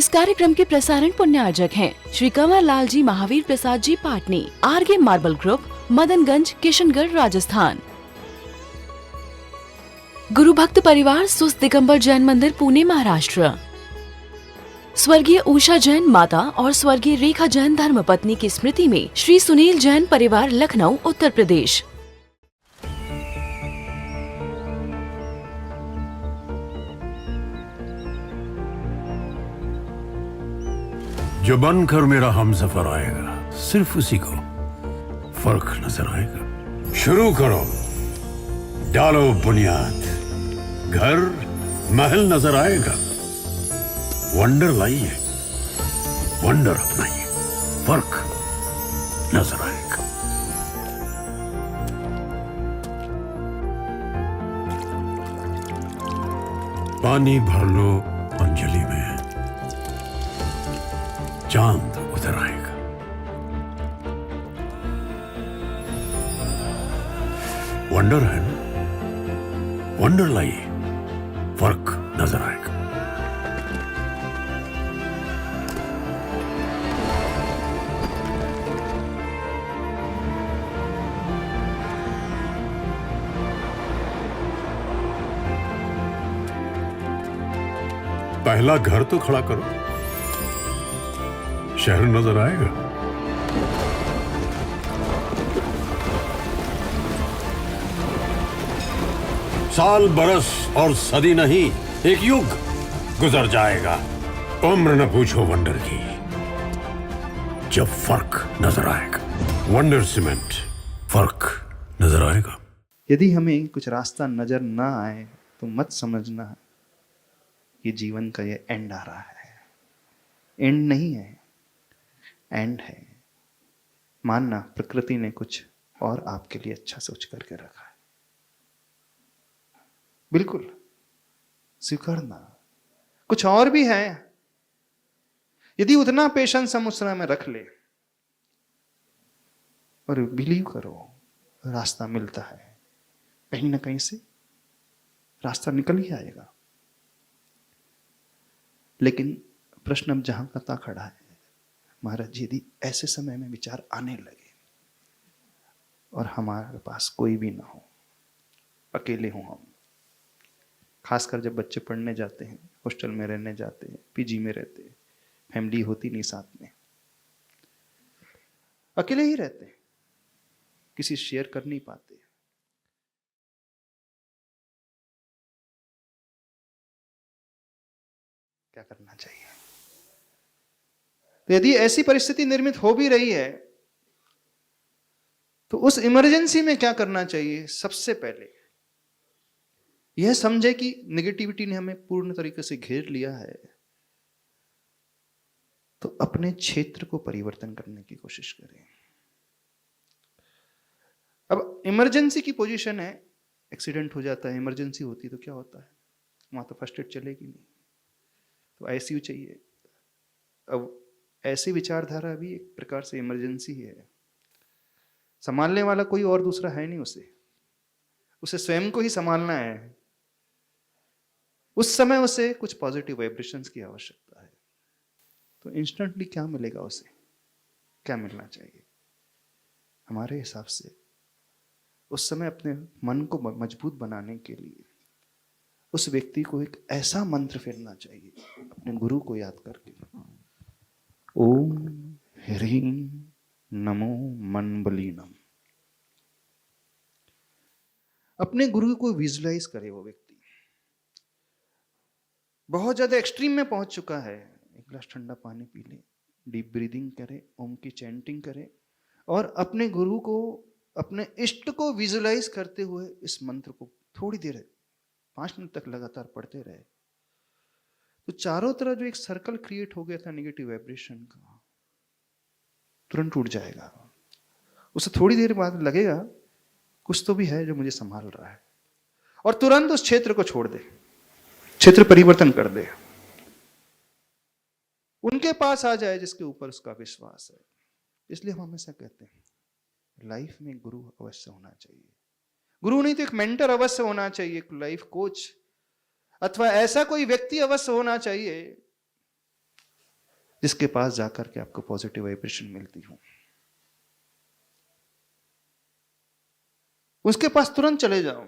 इस कार्यक्रम के प्रसारण पुण्यार्जक हैं Shri Kanwar Lal ji Mahavir Prasad ji Patni, RK marble group, Madanganj, Kishangarh, Rajasthan. गुरु भक्त परिवार सुस्त दिगंबर जैन मंदिर, पुणे, महाराष्ट्र। स्वर्गीय उषा जैन माता और स्वर्गीय रेखा जैन धर्मपत्नी की स्मृति में श्री सुनील जैन परिवार, लखनऊ, उत्तर प्रदेश। जो बनकर मेरा हमसफर आएगा, सिर्फ उसी को फर्क नजर आएगा। शुरू करो, डालो बुनियाद, घर महल नजर आएगा। वंडर लाइए, वंडर अपनाइए, फर्क नजर आएगा। पानी भर लो अंजलि में, चांद उतर आएगा। वंडर है ना, वंडर लाइए, फर्क नजर आएगा। पहला घर तो खड़ा करो, शहर नजर आएगा। साल, बरस और सदी नहीं, एक युग गुजर जाएगा। उम्र न पूछो वंडर की, जब फर्क नजर आएगा। वंडर सीमेंट, फर्क नजर आएगा। यदि हमें कुछ रास्ता नजर ना आए तो मत समझना कि जीवन का ये एंड आ रहा है। एंड नहीं है, एंड है। मानना प्रकृति ने कुछ और आपके लिए अच्छा सोच करके रखा है, बिल्कुल स्वीकारना। कुछ और भी है। यदि उतना पेशेंस हम उस समय में रख ले और बिलीव करो, रास्ता मिलता है। कहीं ना कहीं से रास्ता निकल ही आएगा। लेकिन प्रश्न अब जहां का खड़ा है, महाराज जी, यदि ऐसे समय में विचार आने लगे और हमारे पास कोई भी ना हो, अकेले हों हम, खासकर जब बच्चे पढ़ने जाते हैं, हॉस्टल में रहने जाते हैं, पीजी में रहते हैं, फैमिली होती नहीं साथ में, अकेले ही रहते हैं, किसी शेयर कर नहीं पाते, क्या करना चाहिए? तो यदि ऐसी परिस्थिति निर्मित हो भी रही है तो उस इमरजेंसी में क्या करना चाहिए? सबसे पहले यह समझे कि नेगेटिविटी ने हमें पूर्ण तरीके से घेर लिया है, तो अपने क्षेत्र को परिवर्तन करने की कोशिश करें। अब इमरजेंसी की पोजीशन है, एक्सीडेंट हो जाता है, इमरजेंसी होती तो क्या होता है? वहां तो फर्स्ट एड चलेगी नहीं, तो आईसीयू चाहिए। अब ऐसी विचारधारा भी एक प्रकार से इमरजेंसी ही है। संभालने वाला कोई और दूसरा है नहीं, उसे स्वयं को ही संभालना है। उस समय उसे कुछ पॉजिटिव वाइब्रेशंस की आवश्यकता है। तो इंस्टेंटली क्या मिलेगा उसे? क्या मिलना चाहिए? हमारे हिसाब से उस समय अपने मन को मजबूत बनाने के लिए उस व्यक्ति को एक ऐसा मंत्र फेरना चाहिए, अपने गुरु को याद करके, ओम ह्रीं नमो मनबलीनम। अपने गुरु को विजुलाइज करे। वो व्यक्ति बहुत ज्यादा एक्सट्रीम में पहुंच चुका है, एक गिलास ठंडा पानी पी ले, डीप ब्रीदिंग करे, ओम की चैंटिंग करे और अपने गुरु को, अपने इष्ट को विजुलाइज करते हुए इस मंत्र को थोड़ी देर 5 मिनट तक लगातार पढ़ते रहे, तो चारों तरफ जो एक सर्कल क्रिएट हो गया था नेगेटिव वाइब्रेशन का, तुरंत टूट जाएगा। उसे थोड़ी देर बाद लगेगा कुछ तो भी है जो मुझे संभाल रहा है, और तुरंत उस क्षेत्र को छोड़ दे, क्षेत्र परिवर्तन कर दे, उनके पास आ जाए जिसके ऊपर उसका विश्वास है। इसलिए हम हमेशा कहते हैं लाइफ में गुरु अवश्य होना चाहिए। गुरु नहीं तो एक मेंटर अवश्य होना चाहिए, एक लाइफ कोच अथवा ऐसा कोई व्यक्ति अवश्य होना चाहिए जिसके पास जाकर के आपको पॉजिटिव वाइब्रेशन मिलती हो, उसके पास तुरंत चले जाओ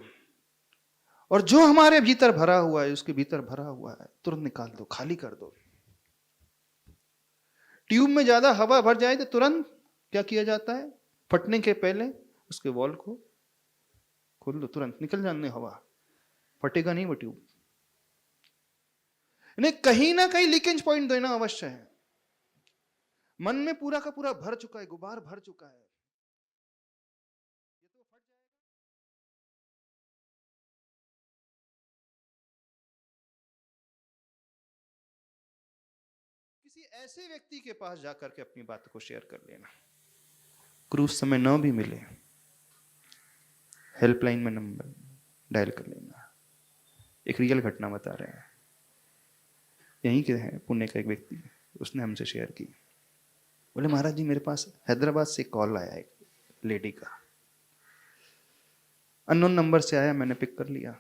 और जो हमारे भीतर भरा हुआ है, उसके भीतर भरा हुआ है, तुरंत निकाल दो, खाली कर दो। ट्यूब में ज्यादा हवा भर जाए तो तुरंत क्या किया जाता है? फटने के पहले उसके वॉल को खोल दो, तुरंत निकल जाने हवा, फटेगा नहीं वो ट्यूब। इन्हें कहीं ना कहीं लीकेज पॉइंट देना अवश्य है। मन में पूरा का पूरा भर चुका है, गुबार भर चुका है, ये तो फट जाएगा। किसी ऐसे व्यक्ति के पास जाकर के अपनी बात को शेयर कर लेना। क्रूज समय न भी मिले, हेल्पलाइन में नंबर डायल कर लेना। एक रियल घटना बता रहे हैं, यहीं के हैं, पुणे का एक व्यक्ति, उसने हमसे शेयर की। बोले महाराज जी, मेरे पास हैदराबाद से कॉल आया एक लेडी का, अननोन नंबर से आया, मैंने पिक कर लिया।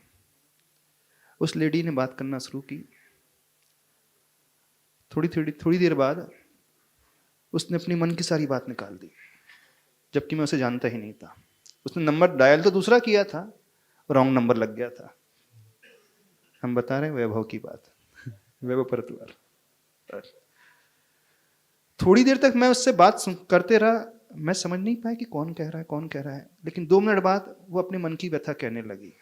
उस लेडी ने बात करना शुरू की। थोड़ी देर बाद उसने अपनी मन की सारी बात निकाल दी, जबकि मैं उसे जानता ही नहीं था। उसने नंबर डायल तो दूसरा किया था, रॉन्ग नंबर लग गया था। हम बता रहे हैं वैभव की बात, वैभव परतवाल। थोड़ी देर तक मैं उससे बात करते रहा, मैं समझ नहीं पाया कि कौन कह रहा है, लेकिन 2 मिनट बाद वो अपने मन की व्यथा कहने लगी।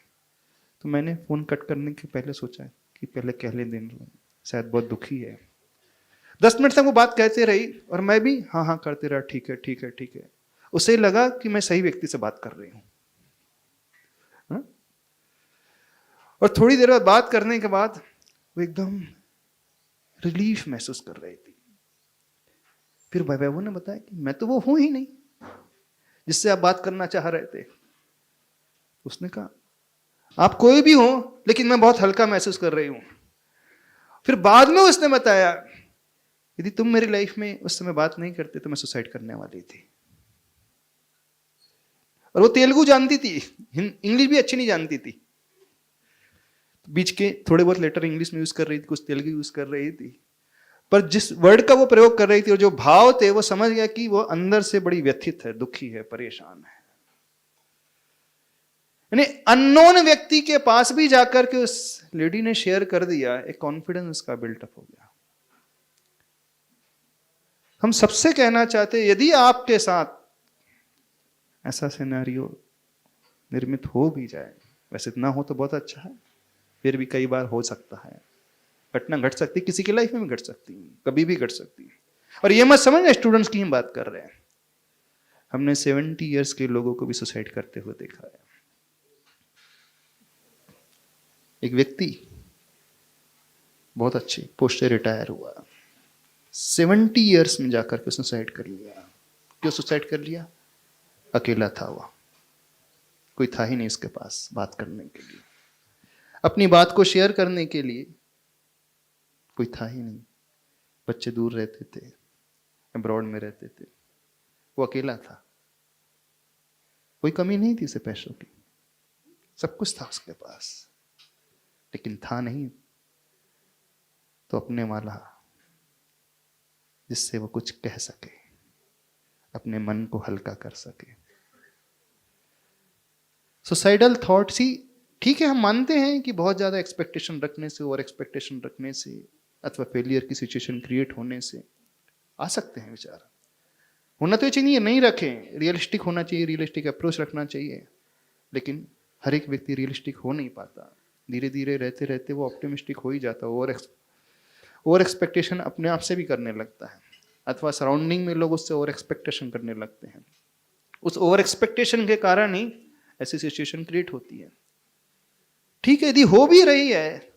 तो मैंने फोन कट करने के पहले सोचा कि पहले कह ले दें, शायद बहुत दुखी है। 10 मिनट तक वो बात कहते रही और मैं भी हाँ करते रहा, ठीक है। उसे लगा कि मैं सही व्यक्ति से बात कर रही हूँ। और थोड़ी देर बाद बात करने के बाद वो एकदम रिलीफ महसूस कर रही थी। फिर वैभव ने बताया कि मैं तो वो हूं ही नहीं जिससे आप बात करना चाह रहे थे। उसने कहा आप कोई भी हो, लेकिन मैं बहुत हल्का महसूस कर रही हूं। फिर बाद में उसने बताया यदि तुम मेरी लाइफ में उस समय बात नहीं करते तो मैं सुसाइड करने वाली थी। और वो तेलुगु जानती थी, इंग्लिश भी अच्छी नहीं जानती थी। बीच के थोड़े बहुत लेटर इंग्लिश में यूज कर रही थी, कुछ तेलुगु यूज कर रही थी, पर जिस वर्ड का वो प्रयोग कर रही थी और जो भाव थे, वो समझ गया कि वो अंदर से बड़ी व्यथित है, दुखी है, परेशान है। यानी अननोन व्यक्ति के पास भी जाकर के उस लेडी ने शेयर कर दिया, एक कॉन्फिडेंस उसका बिल्टअप हो गया। हम सबसे कहना चाहते, यदि आपके साथ ऐसा सिनेरियो निर्मित हो भी जाए, वैसे इतना हो तो बहुत अच्छा है, फिर भी कई बार हो सकता है, घटना घट सकती, किसी की लाइफ में भी घट सकती, कभी भी घट सकती। और ये मत समझना स्टूडेंट्स की हम बात कर रहे हैं, हमने 70 इयर्स के लोगों को भी सुसाइड करते हुए देखा है। एक व्यक्ति बहुत अच्छी पोस्ट से रिटायर हुआ, 70 इयर्स में जाकर के उसने सुसाइड कर लिया। क्यों सुसाइड कर लिया? अकेला था वो, कोई था ही नहीं उसके पास बात करने के लिए, अपनी बात को शेयर करने के लिए कोई था ही नहीं। बच्चे दूर रहते थे, अब्रॉड में रहते थे, वो अकेला था। कोई कमी नहीं थी उसे पैसों की, सब कुछ था उसके पास, लेकिन था नहीं तो अपने वाला जिससे वो कुछ कह सके, अपने मन को हल्का कर सके। सुसाइडल थॉट्स ही ठीक है, हम मानते हैं कि बहुत ज्यादा एक्सपेक्टेशन रखने से, ओवर एक्सपेक्टेशन रखने से, अथवा फेलियर की सिचुएशन क्रिएट होने से आ सकते हैं विचार। होना तो चाहिए नहीं रखें, रियलिस्टिक होना चाहिए, रियलिस्टिक अप्रोच रखना चाहिए, लेकिन हर एक व्यक्ति रियलिस्टिक हो नहीं पाता। धीरे धीरे रहते रहते वो ऑप्टिमिस्टिक हो ही जाता है। ओवर एक्सपेक्टेशन अपने आप से भी करने लगता है, अथवा सराउंडिंग में लोग उससे ओवर एक्सपेक्टेशन करने लगते हैं। उस ओवर एक्सपेक्टेशन के कारण ही ऐसी सिचुएशन क्रिएट होती है। ठीक है, यदि हो भी रही है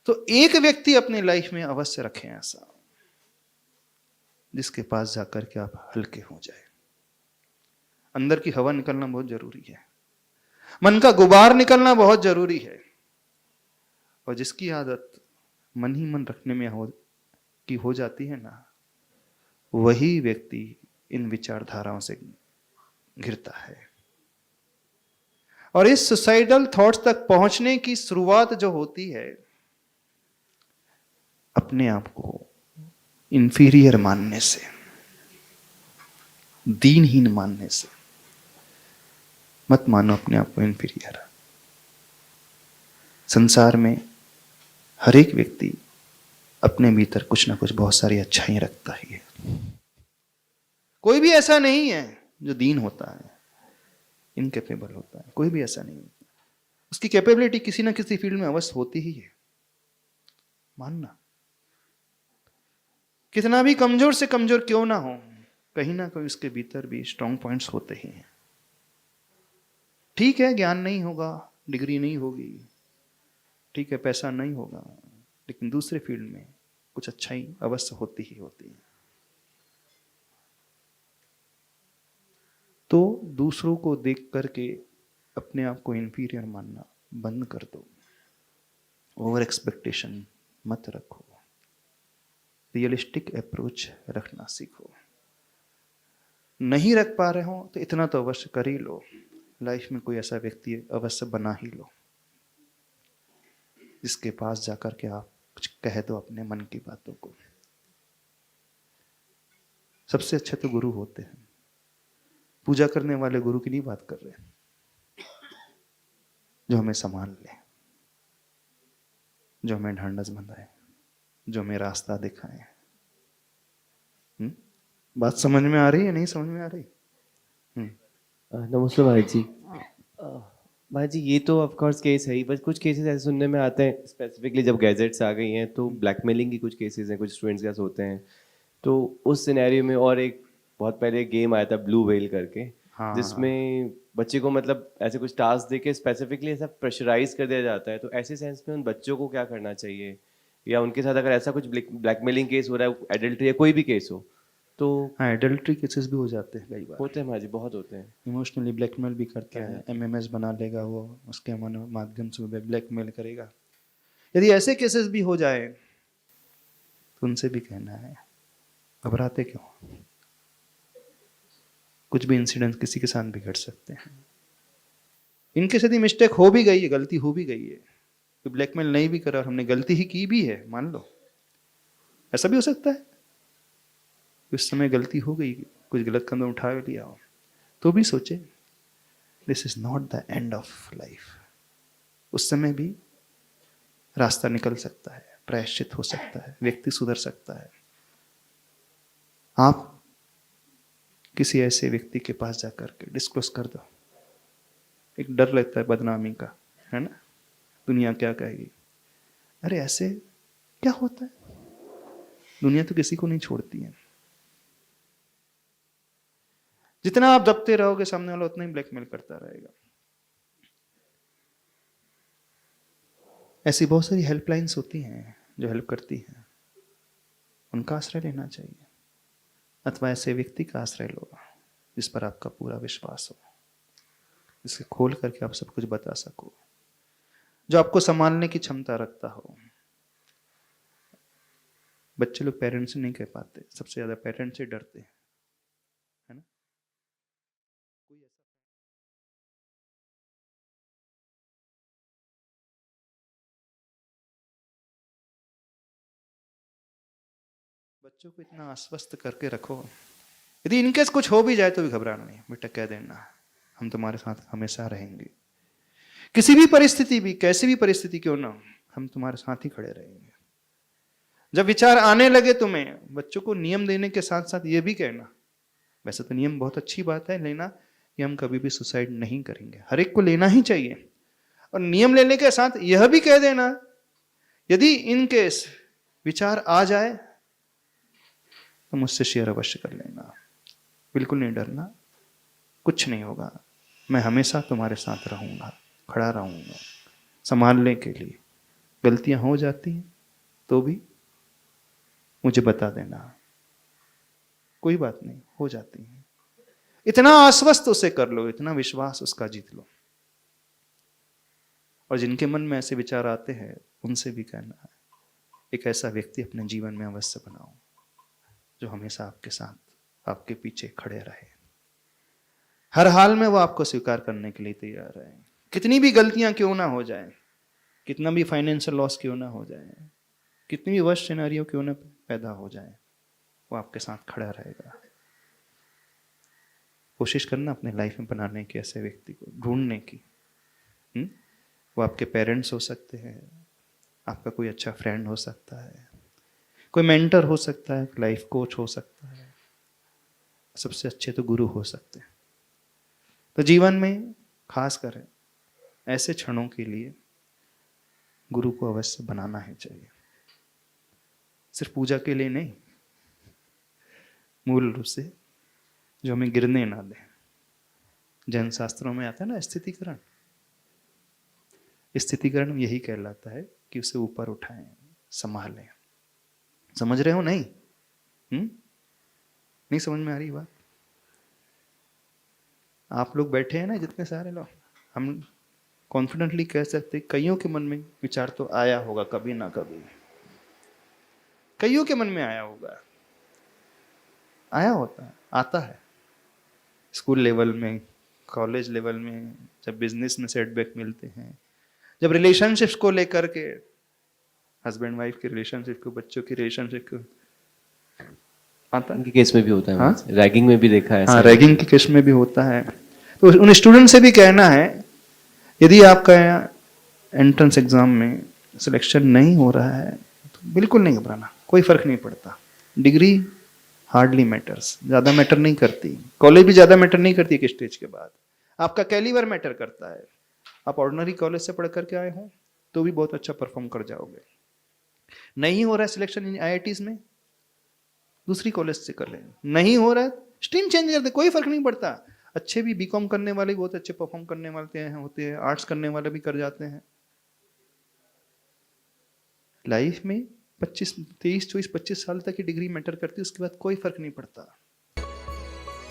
तो एक व्यक्ति अपनी लाइफ में अवश्य रखें ऐसा, जिसके पास जाकर के आप हल्के हो जाए। अंदर की हवा निकलना बहुत जरूरी है, मन का गुबार निकलना बहुत जरूरी है। और जिसकी आदत मन ही मन रखने में हो जाती है ना, वही व्यक्ति इन विचारधाराओं से घिरता है। और इस सुसाइडल थॉट्स तक पहुंचने की शुरुआत जो होती है, अपने आप को इंफीरियर मानने से, दीनहीन मानने से मत मानो अपने आप को इंफीरियर। संसार में हर एक व्यक्ति अपने भीतर कुछ ना कुछ बहुत सारी अच्छाई रखता ही है। कोई भी ऐसा नहीं है जो दीन होता है, इनकेपेबल होता है, कोई भी ऐसा नहीं होता। उसकी कैपेबिलिटी किसी ना किसी फील्ड में अवश्य होती ही है, मानना। कितना भी कमजोर से कमजोर क्यों ना हो, कहीं ना कहीं उसके भीतर भी स्ट्रॉन्ग पॉइंट्स होते ही हैं। ठीक है, ज्ञान नहीं होगा, डिग्री नहीं होगी, ठीक है, पैसा नहीं होगा, लेकिन दूसरे फील्ड में कुछ अच्छाई अवश्य होती ही होती है। तो दूसरों को देख करके अपने आप को इंफीरियर मानना बंद कर दो। ओवर एक्सपेक्टेशन मत रखो, रियलिस्टिक अप्रोच रखना सीखो। नहीं रख पा रहे हो तो इतना तो अवश्य कर ही लो, लाइफ में कोई ऐसा व्यक्ति अवश्य बना ही लो जिसके पास जाकर के आप कुछ कह दो अपने मन की बातों को। सबसे अच्छे तो गुरु होते हैं। पूजा करने वाले गुरु की नहीं बात कर रहे, जो हमें संभाल ले, जो हमें ढांढस बंधाए, जो हमें रास्ता दिखाए। बात समझ में आ रही है, नहीं समझ में आ रही? नमस्ते भाई जी। भाई जी, ये तो ऑफ कोर्स केस है ही, बस कुछ केसेस ऐसे सुनने में आते हैं, स्पेसिफिकली जब गैजेट्स आ गई हैं तो ब्लैकमेलिंग की कुछ केसेस हैं, कुछ स्टूडेंट्स के साथ होते हैं। तो उस सिनेरियो में, और एक बहुत पहले गेम आया था ब्लू व्हेल करके, हाँ, जिसमें बच्चे को मतलब ऐसे कुछ टास्क देके स्पेसिफिकली ऐसा प्रेशराइज कर दिया जाता है। तो ऐसे सेंस में उन बच्चों को क्या करना चाहिए, या उनके साथ अगर ऐसा कुछ ब्लैकमेलिंग केस हो रहा है, एडल्ट्री या कोई भी केस हो तो? हाँ, एडल्ट्री केसेस भी हो जाते हैं कई बार, होते हैं भाई जी, बहुत होते हैं। इमोशनली ब्लैकमेल भी करता है, एमएमएस बना लेगा वो, उसके माध्यम से ब्लैकमेल करेगा। यदि ऐसे केसेस भी हो जाए तो उनसे भी कहना है, घबराते क्यों? कुछ भी इंसिडेंट किसी के साथ भी घट सकते हैं। इनके साथ मिस्टेक हो भी गई है, गलती हो भी गई है, तो ब्लैकमेल नहीं भी करा और हमने गलती ही की भी है, मान लो, ऐसा भी हो सकता है। उस समय गलती हो गई, कुछ गलत कदम उठा लिया हो, तो भी सोचे this is not the end of life. उस समय भी रास्ता निकल सकता है, प्रायश्चित हो सकता है, व्यक्ति सुधर सकता है। आप किसी ऐसे व्यक्ति के पास जाकर के डिस्क्लोज कर दो। एक डर लगता है बदनामी का, है ना, दुनिया क्या कहेगी। अरे ऐसे क्या होता है, दुनिया तो किसी को नहीं छोड़ती है। जितना आप दबते रहोगे सामने वाला उतना ही ब्लैकमेल करता रहेगा। ऐसी बहुत सारी हेल्पलाइंस होती हैं जो हेल्प करती हैं, उनका आश्रय लेना चाहिए, अथवा ऐसे व्यक्ति का आश्रय लो जिस पर आपका पूरा विश्वास हो, जिसके खोल करके आप सब कुछ बता सको, जो आपको संभालने की क्षमता रखता हो। बच्चे लोग पेरेंट्स से नहीं कह पाते, सबसे ज्यादा पेरेंट्स से डरते हैं, है ना। बच्चों को इतना आश्वस्त करके रखो, यदि इनकेस कुछ हो भी जाए तो भी घबराना नहीं, बेटा कह देना हम तुम्हारे साथ हमेशा रहेंगे, किसी भी परिस्थिति भी, कैसी भी परिस्थिति क्यों ना, हम तुम्हारे साथ ही खड़े रहेंगे। जब विचार आने लगे तुम्हें, बच्चों को नियम देने के साथ साथ ये भी कहना, वैसे तो नियम बहुत अच्छी बात है लेना, कि हम कभी भी सुसाइड नहीं करेंगे, हर एक को लेना ही चाहिए, और नियम लेने के साथ यह भी कह देना यदि इनकेस विचार आ जाए तो मुझसे शेयर अवश्य कर लेना, बिल्कुल नहीं डरना, कुछ नहीं होगा, मैं हमेशा तुम्हारे साथ रहूंगा, खड़ा रहूंगा संभालने के लिए। गलतियां हो जाती हैं तो भी मुझे बता देना, कोई बात नहीं, हो जाती हैं। इतना आश्वस्त उसे कर लो, इतना विश्वास उसका जीत लो। और जिनके मन में ऐसे विचार आते हैं उनसे भी कहना है, एक ऐसा व्यक्ति अपने जीवन में अवश्य बनाओ जो हमेशा आपके साथ, आपके पीछे खड़े रहे, हर हाल में वो आपको स्वीकार करने के लिए तैयार है। कितनी भी गलतियां क्यों ना हो जाए, कितना भी फाइनेंशियल लॉस क्यों ना हो जाए, कितनी भी वर्स्ट सिनेरियो क्यों ना पैदा हो जाए, वो आपके साथ खड़ा रहेगा। कोशिश करना अपने लाइफ में बनाने की, ऐसे व्यक्ति को ढूंढने की। वो आपके पेरेंट्स हो सकते हैं, आपका कोई अच्छा फ्रेंड हो सकता है, कोई मेंटर हो सकता है, लाइफ कोच हो सकता है, सबसे अच्छे तो गुरु हो सकते हैं। तो जीवन में खास कर ऐसे क्षणों के लिए गुरु को अवश्य बनाना ही चाहिए, सिर्फ पूजा के लिए नहीं, मूल रूप से जो हमें गिरने ना दे। जैन शास्त्रों में आता है ना स्थितिकरण, स्थितिकरण यही कहलाता है कि उसे ऊपर उठाएं, संभालें। समझ रहे हो? नहीं नहीं समझ में आ रही बात? आप लोग बैठे हैं ना जितने सारे लोग, हम कॉन्फिडेंटली कह सकते कईयों के मन में विचार तो आया होगा कभी ना कभी, कईयों के मन में आया होगा, आया होता है, आता है। स्कूल लेवल में, कॉलेज लेवल में, जब बिजनेस में सेटबैक मिलते हैं, जब रिलेशनशिप्स को लेकर के, हस्बैंड वाइफ के रिलेशनशिप को, बच्चों की रिलेशनशिप को, आता है। उनके केस में भी होता है। हाँ? रैगिंग में भी देखा है। हाँ, रैगिंग के केस में भी होता है। तो उन स्टूडेंट से भी कहना है, यदि आपका एंट्रेंस एग्जाम में सिलेक्शन नहीं हो रहा है तो बिल्कुल नहीं घबराना, कोई फर्क नहीं पड़ता। डिग्री हार्डली मैटर्स, ज्यादा मैटर नहीं करती, कॉलेज भी ज्यादा मैटर नहीं करती एक स्टेज के बाद। आपका कैलिबर मैटर करता है। आप ऑर्डिनरी कॉलेज से पढ़ करके आए हो तो भी बहुत अच्छा परफॉर्म कर जाओगे। नहीं हो रहा है सिलेक्शन इन IITs में, दूसरी कॉलेज से कर लें। नहीं हो रहा है, स्ट्रीम चेंज कर दे, कोई फर्क नहीं पड़ता। अच्छे भी बीकॉम करने वाले बहुत अच्छे परफॉर्म करने वाले होते हैं, आर्ट्स करने वाले भी कर जाते हैं। लाइफ में 23, 24, 25 साल तक की डिग्री मैटर करती है, उसके बाद कोई फर्क नहीं पड़ता।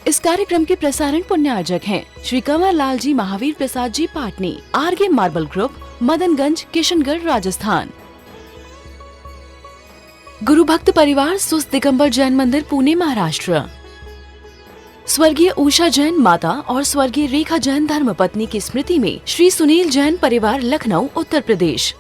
इस कार्यक्रम के प्रसारण पुण्यार्जक हैं Shri Kanwar Lal ji Mahavir Prasad ji Patni, RK marble group, Madanganj, Kishangarh, Rajasthan. गुरु भक्त परिवार सुस्त दिगंबर जैन मंदिर, पुणे, महाराष्ट्र। स्वर्गीय उषा जैन माता और स्वर्गीय रेखा जैन धर्मपत्नी की स्मृति में श्री सुनील जैन परिवार, लखनऊ, उत्तर प्रदेश।